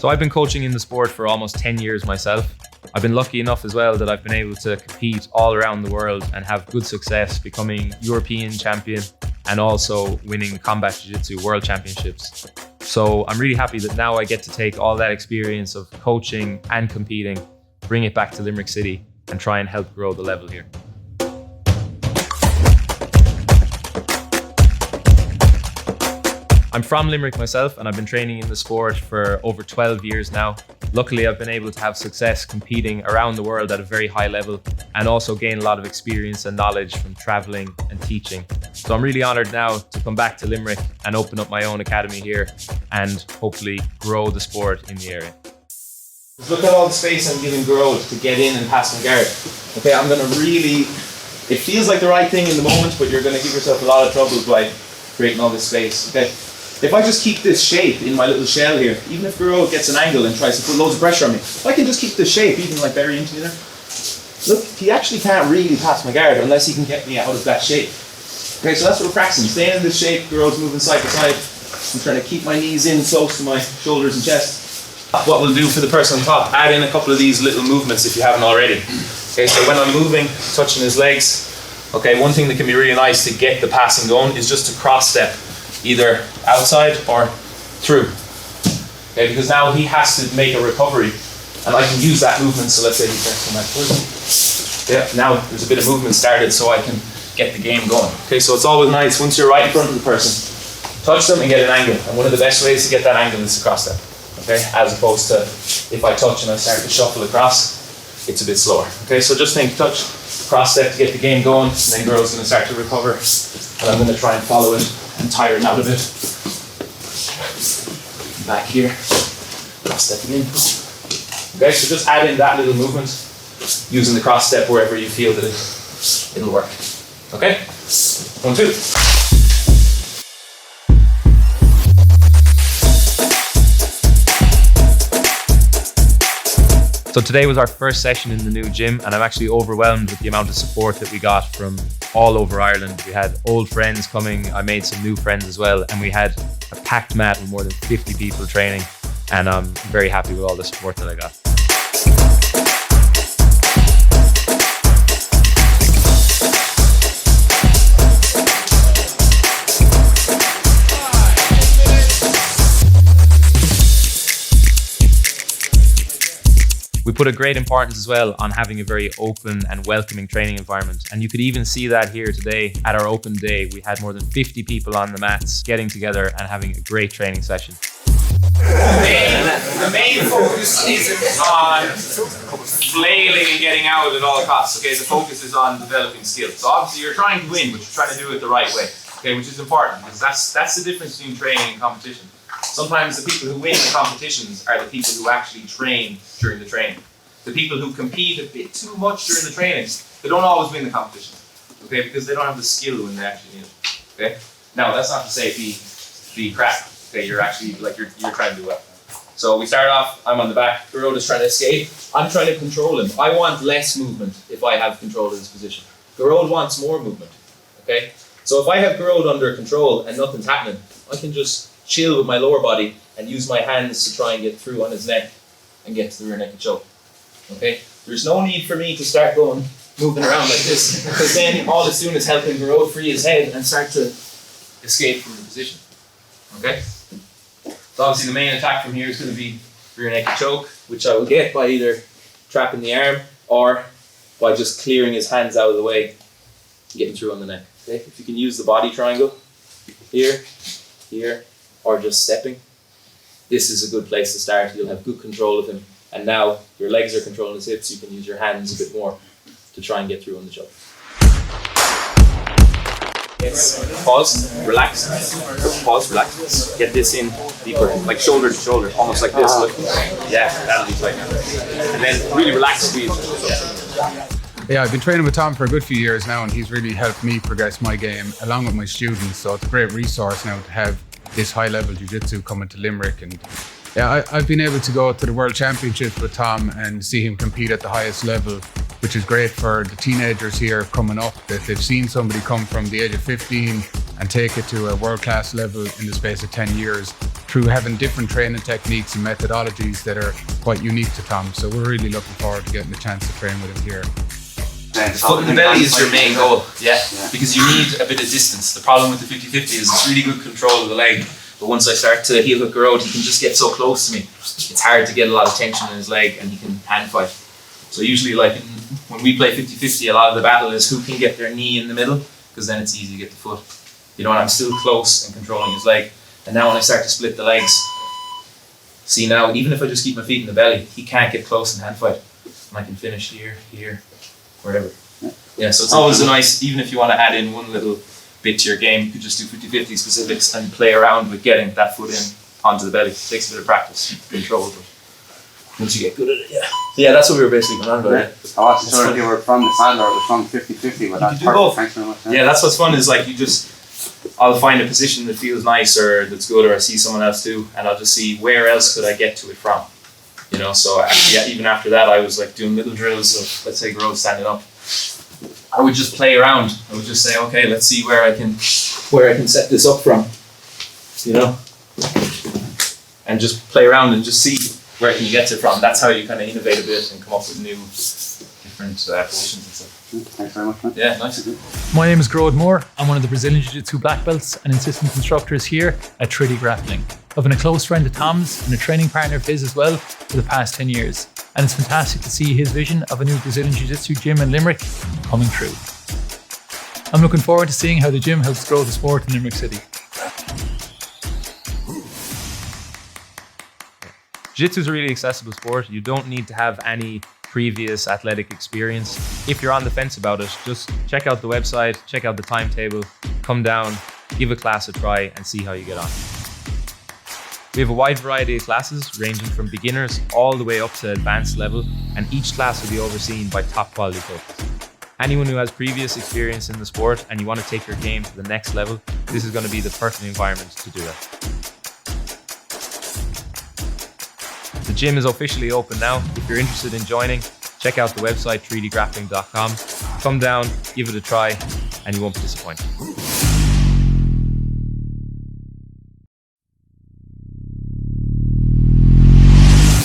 So I've been coaching in the sport for almost 10 years myself. I've been lucky enough as well that I've been able to compete all around the world and have good success becoming European champion and also winning combat Jiu Jitsu world championships. So I'm really happy that now I get to take all that experience of coaching and competing, bring it back to Limerick City and try and help grow the level here. I'm from Limerick myself and I've been training in the sport for over 12 years now. Luckily, I've been able to have success competing around the world at a very high level and also gain a lot of experience and knowledge from traveling and teaching. So I'm really honored now to come back to Limerick and open up my own academy here and hopefully grow the sport in the area. Look at all the space I'm giving Garrod to get in and pass my guard. Okay, I'm gonna really, it feels like the right thing in the moment, but you're gonna give yourself a lot of trouble by creating all this space, okay? If I just keep this shape in my little shell here, even if Garrod gets an angle and tries to put loads of pressure on me, I can just keep this shape, even like bury into there. Look, he actually can't really pass my guard unless he can get me out of that shape. Okay, so that's what we're practicing. Staying in this shape, Garrod's moving side to side. I'm trying to keep my knees in close to my shoulders and chest. What we'll do for the person on top, add in a couple of these little movements if you haven't already. Okay, so when I'm moving, touching his legs, okay, one thing that can be really nice to get the passing going is just to cross step, either outside or through. Okay, because now he has to make a recovery and I can use that movement. So let's say he starts coming back towards me. Yeah, now there's a bit of movement started so I can get the game going. Okay, so it's always nice once you're right in front of the person, touch them and get an angle. And one of the best ways to get that angle is to cross step. Okay, as opposed to if I touch and I start to shuffle across, it's a bit slower. Okay, so just think touch, cross step to get the game going, and then Garrod's going to start to recover, and I'm going to try and follow it and tire him out of it. Back here, cross stepping in. Okay, so just add in that little movement, using the cross step wherever you feel that it'll work. Okay, 1, 2. So today was our first session in the new gym and I'm actually overwhelmed with the amount of support that we got from all over Ireland. We had old friends coming, I made some new friends as well, and we had a packed mat with more than 50 people training, and I'm very happy with all the support that I got. We put a great importance as well on having a very open and welcoming training environment. And you could even see that here today at our open day. We had more than 50 people on the mats getting together and having a great training session. The main focus isn't on flailing and getting out at all costs. Okay, the focus is on developing skills. So obviously you're trying to win, but you're trying to do it the right way. Okay, which is important because that's the difference between training and competition. Sometimes the people who win the competitions are the people who actually train during the training. The people who compete a bit too much during the training, they don't always win the competition. Okay, because they don't have the skill when they actually need it. Okay. Now that's not to say be crap. Okay, you're actually like you're trying to do well. So we start off. I'm on the back. Garrod is trying to escape. I'm trying to control him. I want less movement if I have control of his position. Garrod wants more movement. Okay. So if I have Garrod under control and nothing's happening, I can just chill with my lower body and use my hands to try and get through on his neck and get to the rear naked choke. Okay? There's no need for me to start moving around like this, because then all it's doing is helping Garrod free his head and start to escape from the position. Okay? So obviously the main attack from here is going to be rear naked choke, which I will get by either trapping the arm or by just clearing his hands out of the way and getting through on the neck. Okay? If you can use the body triangle here, or just stepping, this is a good place to start. You'll have good control of him. And now your legs are controlling his hips, you can use your hands a bit more to try and get through on the choke. Yes. Pause, relax. Pause, relax. Get this in deeper, like shoulder to shoulder, almost like this. Look. Yeah, that'll be tight. And then really relax, squeeze. Yeah, I've been training with Tom for a good few years now, and he's really helped me progress my game along with my students. So it's a great resource now to have this high-level jiu-jitsu coming to Limerick. And yeah, I've been able to go to the World Championships with Tom and see him compete at the highest level, which is great for the teenagers here coming up, that they've seen somebody come from the age of 15 and take it to a world-class level in the space of 10 years. through having different training techniques and methodologies that are quite unique to Tom. So we're really looking forward to getting the chance to train with him here. Foot in the belly is your main goal, because you need a bit of distance. The problem with the 50-50 is it's really good control of the leg, but once I start to heel hook her out, he can just get so close to me. It's hard to get a lot of tension in his leg, and he can hand fight. So usually, like when we play 50-50, a lot of the battle is who can get their knee in the middle, because then it's easy to get the foot. You know, and I'm still close and controlling his leg. And now when I start to split the legs, see now, even if I just keep my feet in the belly, he can't get close and hand fight. And I can finish here, wherever. Yeah, so it's always a nice, even if you want to add in one little bit to your game, you could just do 50-50 specifics and play around with getting that foot in onto the belly. It takes a bit of practice, control, but once you get good at it, yeah, that's what we were basically going on about. I wasn't sure if you were from the sand or from 50-50, but that's perfect. Thanks very much. Yeah, that's what's fun is like I'll find a position that feels nice or that's good, or I see someone else do, and I'll just see where else could I get to it from. You know, so actually, even after that, I was like doing little drills of, let's say, Grove standing up. I would just play around. I would just say, okay, let's see where I can set this up from. You know, and just play around and just see where can you get it from. That's how you kind of innovate a bit and come up with new, different positions and stuff. Thanks very much, man. Yeah, nice. My name is Grode Moore. I'm one of the Brazilian Jiu Jitsu black belts and assistant instructors here at Trinity Grappling. I've been a close friend of Tom's and a training partner of his as well for the past 10 years. And it's fantastic to see his vision of a new Brazilian Jiu Jitsu gym in Limerick coming true. I'm looking forward to seeing how the gym helps grow the sport in Limerick City. Jiu-Jitsu is a really accessible sport. You don't need to have any previous athletic experience. If you're on the fence about it, just check out the website, check out the timetable, come down, give a class a try and see how you get on. We have a wide variety of classes ranging from beginners all the way up to advanced level, and each class will be overseen by top quality coaches. Anyone who has previous experience in the sport and you want to take your game to the next level, this is going to be the perfect environment to do that. The gym is officially open now. If you're interested in joining, check out the website 3dgrappling.com. Come down, give it a try, and you won't be disappointed.